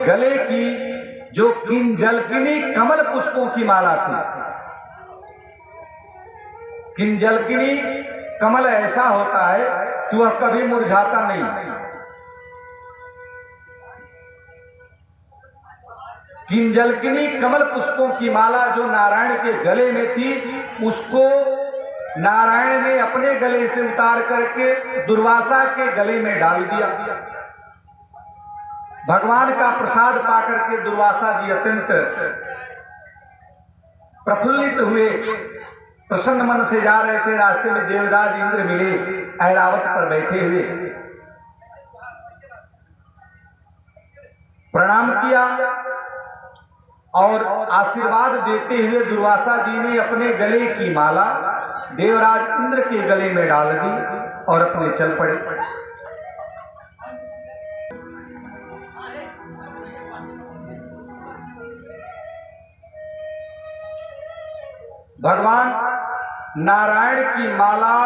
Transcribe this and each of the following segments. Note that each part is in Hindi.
गले की जो किंजलकिनी कमल पुष्पों की माला थी। किंजलकिनी कमल ऐसा होता है कि वह कभी मुरझाता नहीं। किंजलकिनी कमल पुष्पों की माला जो नारायण के गले में थी, उसको नारायण ने अपने गले से उतार करके दुर्वासा के गले में डाल दिया। भगवान का प्रसाद पाकर के दुर्वासा जी अत्यंत प्रफुल्लित हुए, प्रसन्न मन से जा रहे थे। रास्ते में देवराज इंद्र मिले, ऐरावत पर बैठे हुए। प्रणाम किया और आशीर्वाद देते हुए दुर्वासा जी ने अपने गले की माला देवराज इंद्र के गले में डाल दी और अपने चल पड़े। भगवान नारायण की माला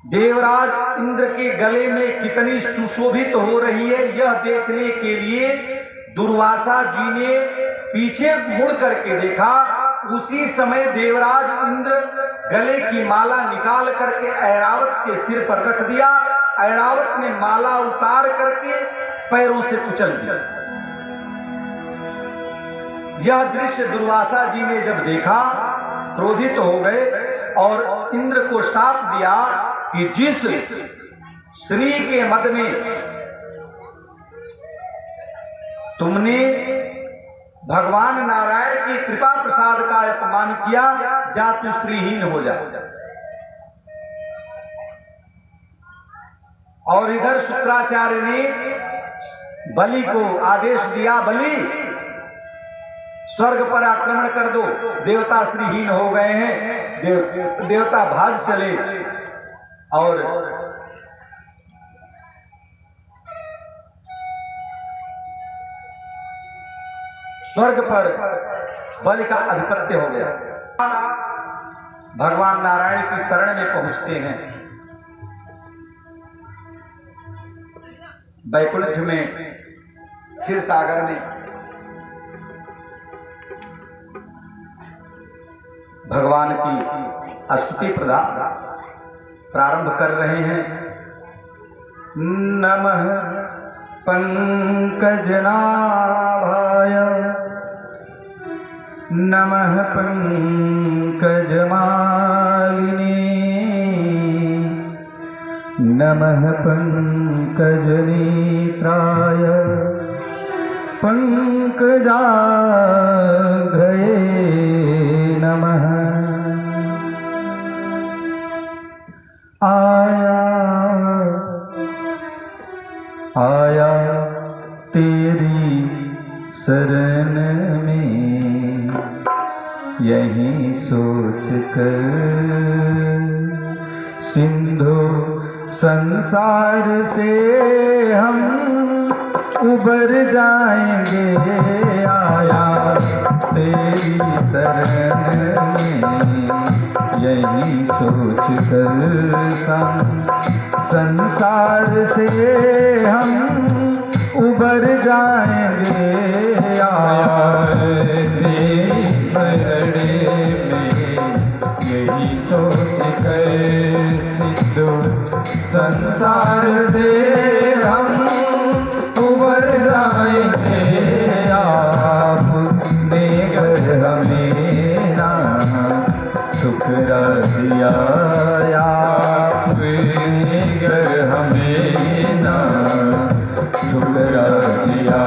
देवराज इंद्र के गले में कितनी सुशोभित हो रही है, यह देखने के लिए दुर्वासा जी ने पीछे मुड़ करके देखा। उसी समय देवराज इंद्र गले की माला निकाल करके ऐरावत के सिर पर रख दिया। ऐरावत ने माला उतार करके पैरों से कुचल दिया। यह दृश्य दुर्वासा जी ने जब देखा, क्रोधित हो गए और इंद्र को शाप दिया कि जिस श्री के मद में तुमने भगवान नारायण की कृपा प्रसाद का अपमान किया, जा तू श्रीहीन हो जा। और इधर शुक्राचार्य ने बलि को आदेश दिया, बलि स्वर्ग पर आक्रमण कर दो, देवता श्रीहीन हो गए हैं। देवता भाग चले और स्वर्ग पर बलि का आधिपत्य हो गया। भगवान नारायण की शरण में पहुंचते हैं। वैकुंठ में, क्षीर सागर में भगवान की स्तुति प्रारंभ कर रहे हैं। नमः पंकजनाभाय, नमः पंकजमालिने, नमः पंकजनेत्राय, पंकजाग्रये नमः। आया तेरी शरण में, यही सोच कर सिंधु संसार से हम उबर जाएंगे। आया तेरी शरण में, यही सोच कर संसार से हम उबर जाएंगे। आया तेरी शरण में, यही सोच कर सिद्धो संसार से हम उबर जाएंगे। आपने घर हमें ना ठुकरा दिया, आपने घर हमें ना ठुकरा दिया।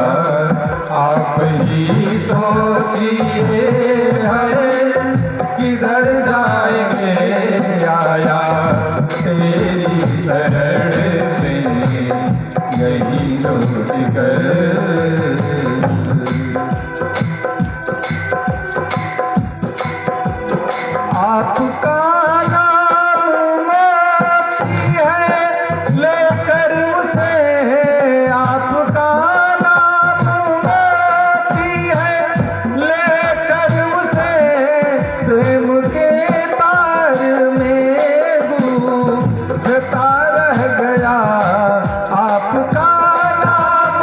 आप ही सोचिए किधर जाएंगे। आया तेरी शरण में, यही सोच कर आपका नाम मोती है, लेकर उसे, आपका नाम मोती है, लेकर उसे प्रेम के तार में गूंजता रह गया। आपका नाम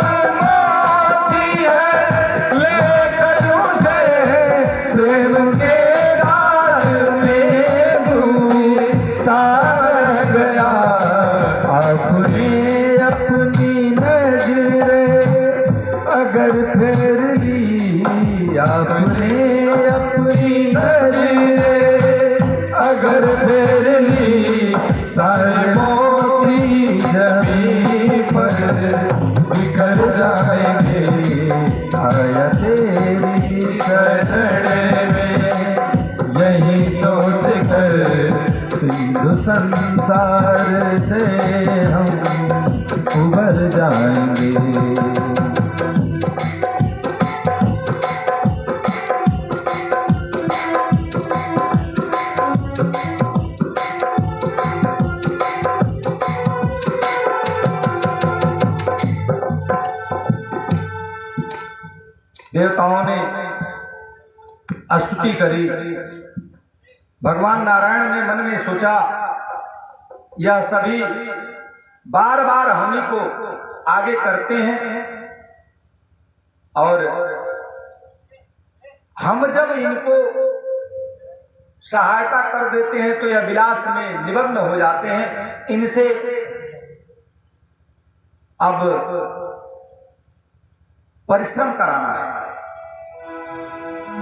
अगर फेर ली आपने अपनी नजर, अगर फेर ली सारे मोती जमीन पर बिखर जाएंगे। आया तेरी शरण में यही सोच कर सिंधु संसार से हम उबर जाएंगे। देवताओं ने स्तुति करी। भगवान नारायण ने मन में सोचा, यह सभी बार बार हम ही को आगे करते हैं और हम जब इनको सहायता कर देते हैं तो यह विलास में निमग्न हो जाते हैं। इनसे अब परिश्रम कराना है।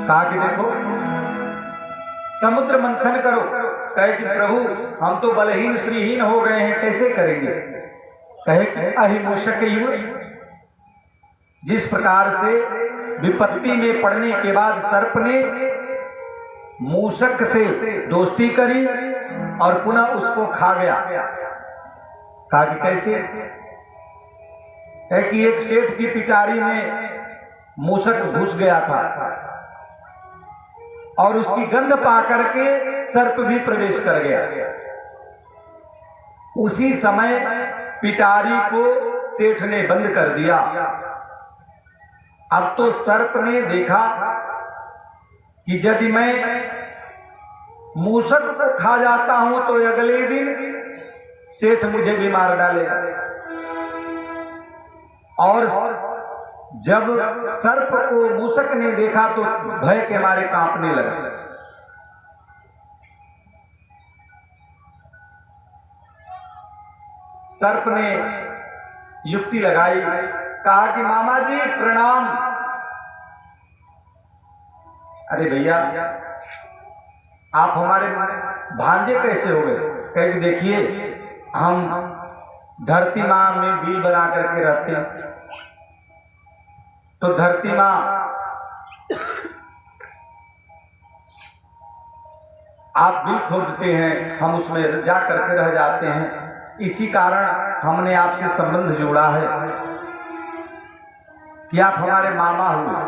कहा कि देखो समुद्र मंथन करो। कहे कि प्रभु हम तो बलहीन श्रीहीन हो गए हैं, कैसे करेंगे? कहे कि अहिमूषक युव, जिस प्रकार से विपत्ति में पड़ने के बाद सर्प ने मूषक से दोस्ती करी और पुनः उसको खा गया। कहा कि कैसे? है कि एक सेठ की पिटारी में मूषक घुस गया था और उसकी गंध पा करके सर्प भी प्रवेश कर गया। उसी समय पिटारी को सेठ ने बंद कर दिया। अब तो सर्प ने देखा कि यदि मैं मूषक को खा जाता हूं तो अगले दिन सेठ मुझे भी मार डालेगा। और जब सर्प को मूषक ने देखा तो भय के मारे कांपने लगा। सर्प ने युक्ति लगाई, कहा कि मामा जी प्रणाम। अरे भैया आप हमारे भांजे कैसे हो गए? कहे कि देखिए हम धरती माँ में बिल बना करके रहते हैं, तो धरती माँ आप बिल खोदते हैं, हम उसमें जा करके रह जाते हैं। इसी कारण हमने आपसे संबंध जोड़ा है कि आप हमारे मामा हुए।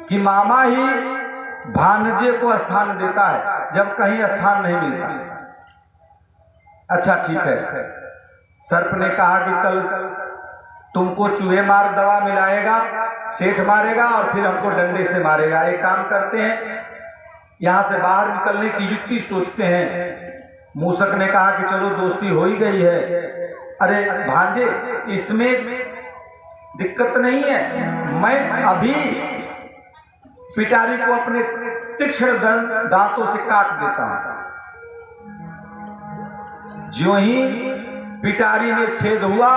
कि मामा ही भांजे को स्थान देता है जब कहीं स्थान नहीं मिलता। अच्छा ठीक है। सर्प ने कहा कि कल तुमको चूहे मार दवा मिलाएगा, सेठ मारेगा और फिर हमको डंडे से मारेगा। एक काम करते हैं, यहां से बाहर निकलने की युक्ति सोचते हैं। मूषक ने कहा कि चलो दोस्ती हो ही गई है। अरे भांजे इसमें दिक्कत नहीं है, मैं अभी पिटारी को अपने तीक्ष्ण दांतों से काट देता हूं। ज्यों ही पिटारी में छेद हुआ,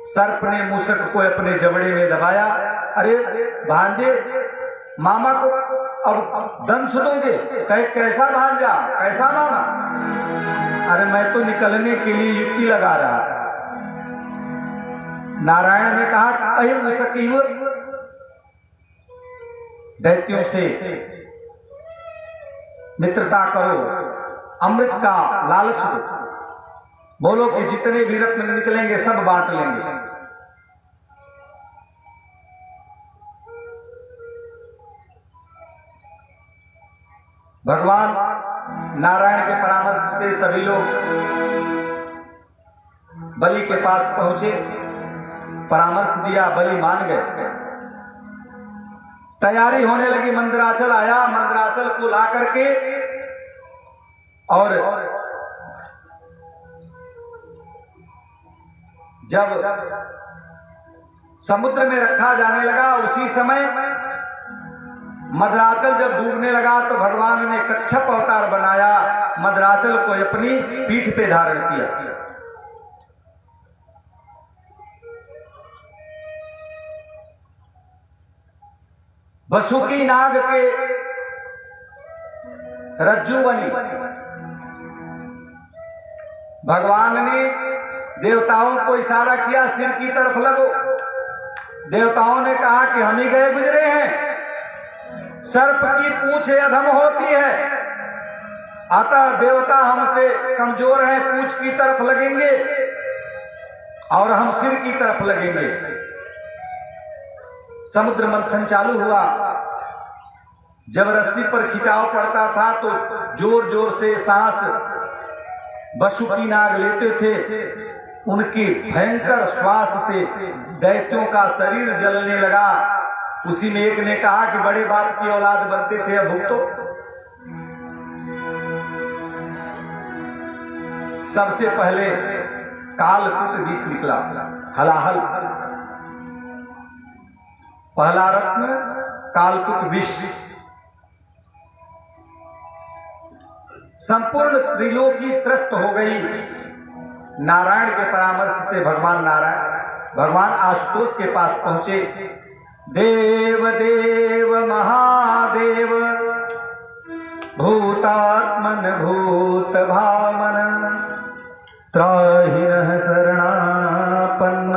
सर्प ने मूषक को अपने जबड़े में दबाया। अरे भांजे मामा को अब दंश दोगे? कहे कैसा भांजा, कैसा मामा? अरे मैं तो निकलने के लिए युक्ति लगा रहा। नारायण ने कहा अहे मूषक दैत्यों से मित्रता करो, अमृत का लालच दो, बोलो कि जितने भी रत्न निकलेंगे सब बांट लेंगे। भगवान नारायण के परामर्श से सभी लोग बलि के पास पहुंचे, परामर्श दिया, बलि मान गए। तैयारी होने लगी, मंदराचल आया, मंदराचल को ला करके और जब समुद्र में रखा जाने लगा, उसी समय मदराचल जब डूबने लगा तो भगवान ने कच्छप अवतार बनाया, मदराचल को अपनी पीठ पे धारण किया। वसुकी नाग के रज्जू बनी। भगवान ने देवताओं को इशारा किया, सिर की तरफ लगो। देवताओं ने कहा कि हम ही गए गुजरे हैं, सर्प की पूंछ अधम होती है, अतः देवता हमसे कमजोर हैं, पूंछ की तरफ लगेंगे और हम सिर की तरफ लगेंगे। समुद्र मंथन चालू हुआ। जब रस्सी पर खिंचाव पड़ता था तो जोर जोर से सांस वसुकी नाग लेते थे। उनके भयंकर श्वास से दैत्यों का शरीर जलने लगा। उसी में एक ने कहा कि बड़े बाप की औलाद बनते थे, अब भुगतो। सबसे पहले कालकूट विष निकला, हलाहल। पहला रत्न कालकूट विष। संपूर्ण त्रिलोकी त्रस्त हो गई। नारायण के परामर्श से भगवान आशुतोष के पास पहुंचे। देव देव महादेव भूतात्मन भूत भामन त्राहिनः शरणापन्न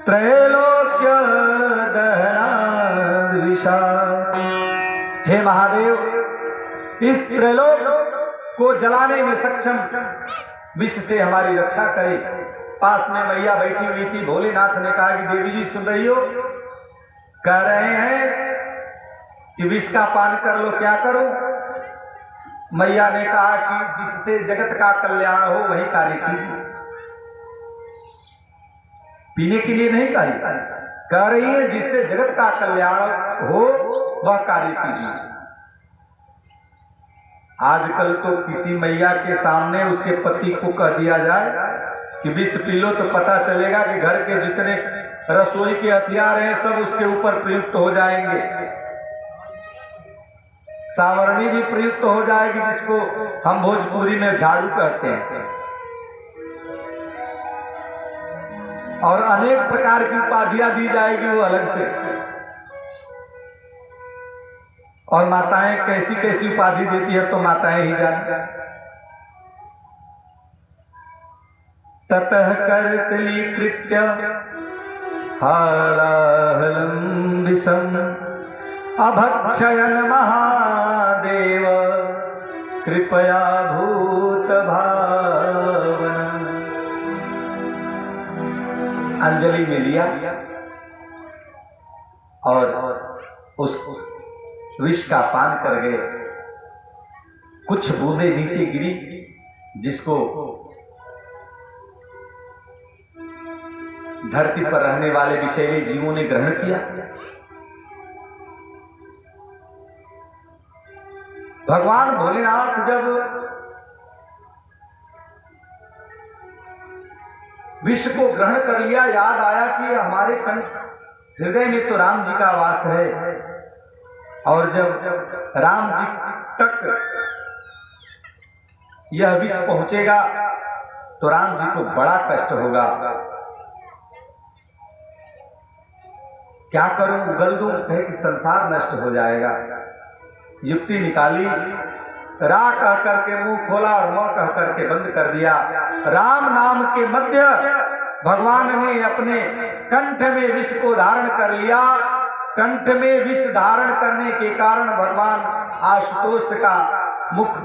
त्रैलोक्य दहनाद्विषा। हे महादेव, इस त्रैलोक को जलाने में सक्षम विष से हमारी रक्षा करे। पास में मैया बैठी हुई थी। भोलेनाथ ने कहा कि देवी जी सुन रही हो, कह रहे हैं कि विष का पान कर लो, क्या करो? मैया ने कहा कि जिससे जगत का कल्याण हो वही कार्य कीजिए, पीने के लिए नहीं कह रही है, जिससे जगत का कल्याण हो वह कार्य कीजिए। आजकल तो किसी मैया के सामने उसके पति को कह दिया जाए कि विष पी लो तो पता चलेगा कि घर के जितने रसोई के हथियार हैं सब उसके ऊपर प्रयुक्त हो जाएंगे। सावरणी भी प्रयुक्त हो जाएगी, जिसको हम भोजपुरी में झाड़ू कहते हैं, और अनेक प्रकार की उपाधियां दी जाएगी वो अलग से। और माताएं कैसी कैसी उपाधि देती है तो माताएं ही जानती। ततः कर्तलीकृत्य हालाहलं विषम् अभक्षयन् महादेव कृपया भूत भावन। अंजलि में लिया और उस विष का पान कर गए। कुछ बूंदे नीचे गिरी, जिसको धरती पर रहने वाले विषैले जीवों ने ग्रहण किया। भगवान भोलेनाथ जब विष को ग्रहण कर लिया, याद आया कि हमारे कंठ हृदय में तो राम जी का वास है, और जब राम जी तक यह विष पहुंचेगा तो राम जी को बड़ा कष्ट होगा। क्या करूं, उगल दूं, कहे कि संसार नष्ट हो जाएगा। युक्ति निकाली, रा कह करके मुंह खोला और म कह करके बंद कर दिया। राम नाम के मध्य भगवान ने अपने कंठ में विष को धारण कर लिया। कंठ में विष धारण करने के कारण भगवान आशुतोष का मुख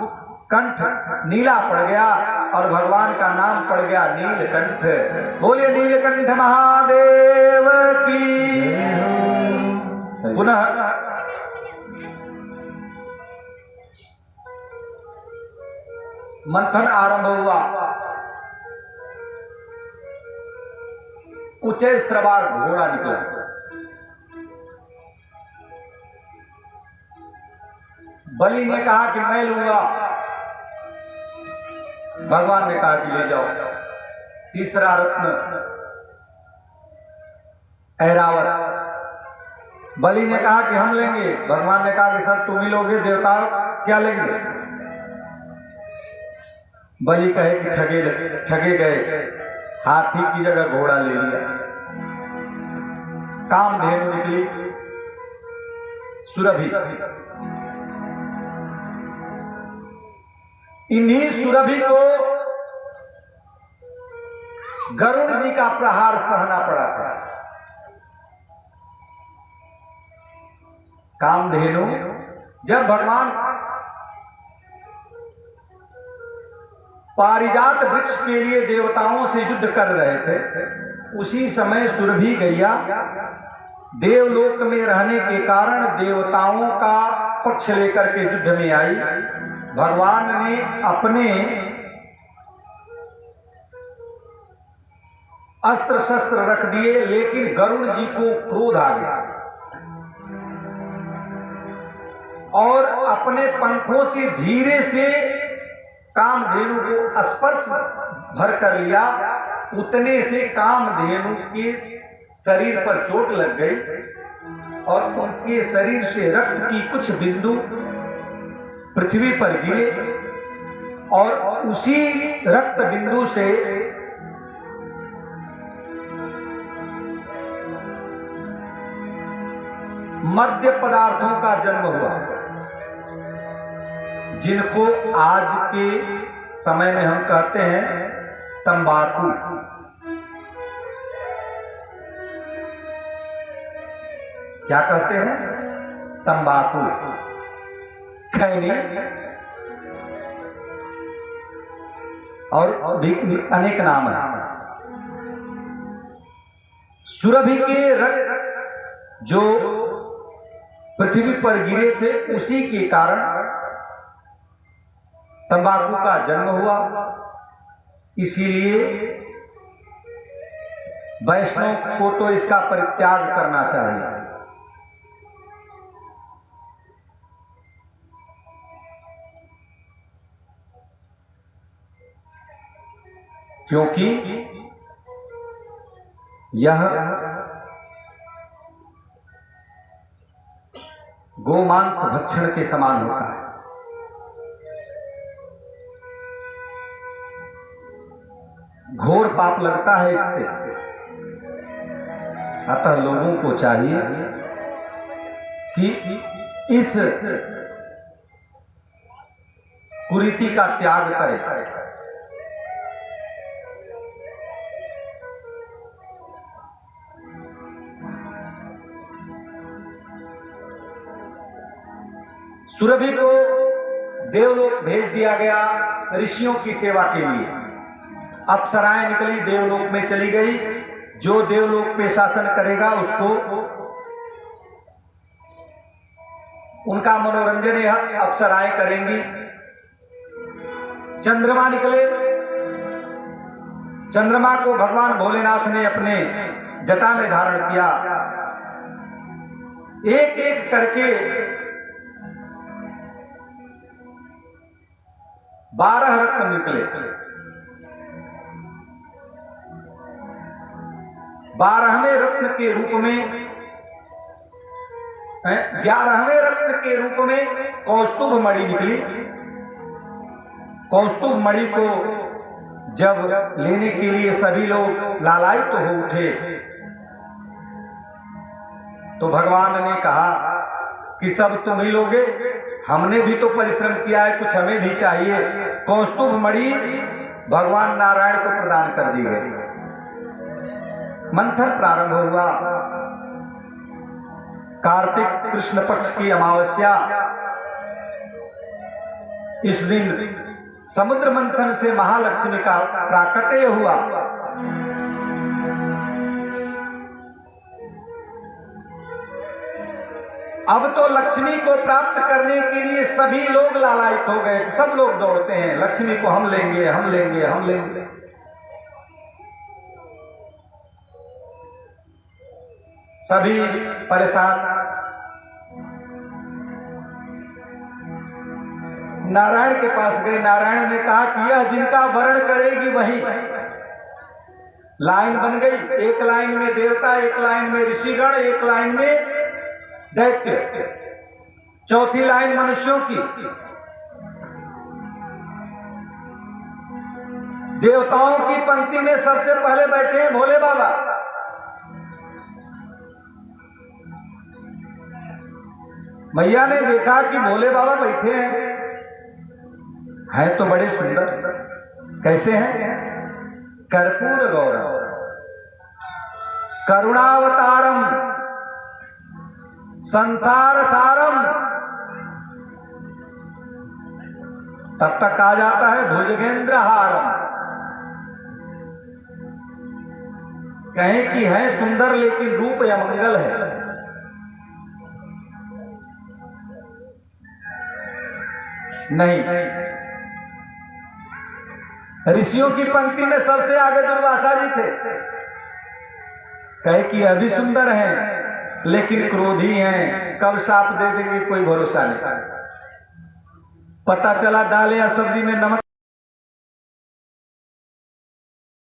कंठ नीला पड़ गया और भगवान का नाम पड़ गया नीलकंठ। बोलिए नीलकंठ महादेव की। पुनः मंथन आरंभ हुआ। उच्चै श्रवा घोड़ा निकला। बलि ने कहा कि मैं लूंगा, भगवान ने कहा कि ले जाओ। तीसरा रत्न ऐरावत। बलि ने कहा कि हम लेंगे, भगवान ने कहा कि सर तुम ही लोगे, देवता क्या लेंगे? बलि कहे कि ठगे गए, हाथी की जगह घोड़ा ले लिया। कामधेनु निकली, सुरभि। इन्हीं सुरभि को गरुड़ जी का प्रहार सहना पड़ा था। कामधेनु जब भगवान पारिजात वृक्ष के लिए देवताओं से युद्ध कर रहे थे, उसी समय सुरभि गैया देवलोक में रहने के कारण देवताओं का पक्ष लेकर के युद्ध में आई। भगवान ने अपने अस्त्र शस्त्र रख दिए, लेकिन गरुड़ जी को क्रोध आ गया और अपने पंखों से धीरे से कामधेनु को स्पर्श भर कर लिया। उतने से कामधेनु के शरीर पर चोट लग गई और उनके शरीर से रक्त की कुछ बिंदु पृथ्वी पर गिरे और उसी रक्त बिंदु से मद्य पदार्थों का जन्म हुआ, जिनको आज के समय में हम कहते हैं तंबाकू। क्या कहते हैं? तंबाकू, खैनी और भी अनेक नाम है। सुरभि के रक्त जो पृथ्वी पर गिरे थे, उसी के कारण तंबाकू का जन्म हुआ। इसीलिए वैष्णव को तो इसका परित्याग करना चाहिए। क्योंकि यह गोमांस भक्षण के समान होता है। घोर पाप लगता है इससे। अतः लोगों को चाहिए कि इस कुरीति का त्याग करें। सुरभि को देवलोक भेज दिया गया ऋषियों की सेवा के लिए। अप्सराएं निकली, देवलोक में चली गई। जो देवलोक पे शासन करेगा उसको उनका मनोरंजन यह अप्सराएं करेंगी। चंद्रमा निकले। चंद्रमा को भगवान भोलेनाथ ने अपने जटा में धारण किया। एक एक करके 12 रत्न निकले। 12वें रत्न के रूप में 11वें रत्न के रूप में कौस्तुभ मणि निकली। कौस्तुभ मणि को जब लेने के लिए सभी लोग लालायित तो हो उठे, तो भगवान ने कहा कि सब तुम ही लोगे, हमने भी तो परिश्रम किया है, कुछ हमें भी चाहिए। कौस्तुभ मणि भगवान नारायण को प्रदान कर दी गई। मंथन प्रारंभ हुआ। कार्तिक कृष्ण पक्ष की अमावस्या, इस दिन समुद्र मंथन से महालक्ष्मी का प्राकट्य हुआ। अब तो लक्ष्मी को प्राप्त करने के लिए सभी लोग लालायित हो गए। सब लोग दौड़ते हैं, लक्ष्मी को हम लेंगे, हम लेंगे, हम लेंगे। सभी परेशान। नारायण के पास गए। नारायण ने कहा कि यह जिनका वर्ण करेगी वही। लाइन बन गई। एक लाइन में देवता, एक लाइन में ऋषिगण, एक लाइन में दैत्य, चौथी लाइन मनुष्यों की। देवताओं की पंक्ति में सबसे पहले बैठे हैं भोले बाबा। मैया ने देखा कि भोले बाबा बैठे हैं तो बड़े सुंदर। कैसे हैं? कर्पूर गौरव करुणावतारम संसार सारम। तब तक आ जाता है भुजगेंद्र हारम। कहें कि है सुंदर लेकिन रूप या मंगल है। नहीं, ऋषियों की पंक्ति में सबसे आगे दुर्वासा जी थे। कहे कि अभी सुंदर हैं लेकिन क्रोधी हैं, कब शाप दे देंगे कोई भरोसा नहीं। पता चला दाल या सब्जी में नमक